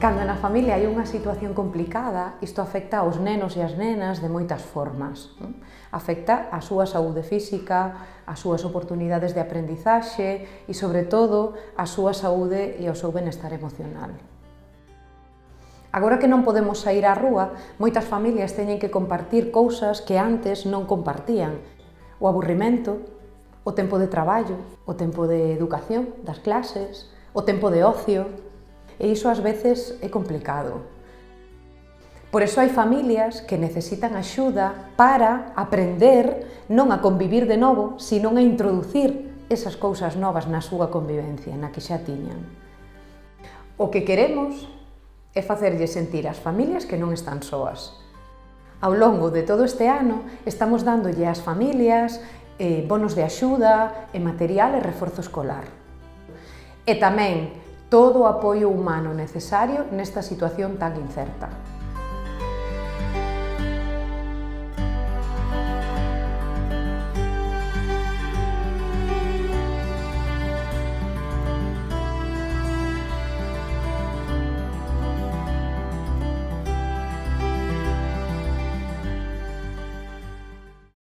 Cando na familia hai unha situación complicada, isto afecta aos nenos e as nenas de moitas formas. Afecta a súa saúde física, as súas oportunidades de aprendizaxe e, sobre todo, a súa saúde e o seu benestar emocional. Agora que non podemos sair á rúa, moitas familias teñen que compartir cousas que antes non compartían. O aburrimento, o tempo de traballo, o tempo de educación, das clases, o tempo de ocio. E iso ás veces é complicado. Por iso hai familias que necesitan axuda para aprender non a convivir de novo, senón a introducir esas cousas novas na súa convivencia, na que xa tiñan. O que queremos é facerlle sentir ás familias que non están soas. Ao longo de todo este ano estamos dándolle ás familias bonos de axuda, material e reforzo escolar. E tamén todo o apoio humano necesario nesta situación tan incerta.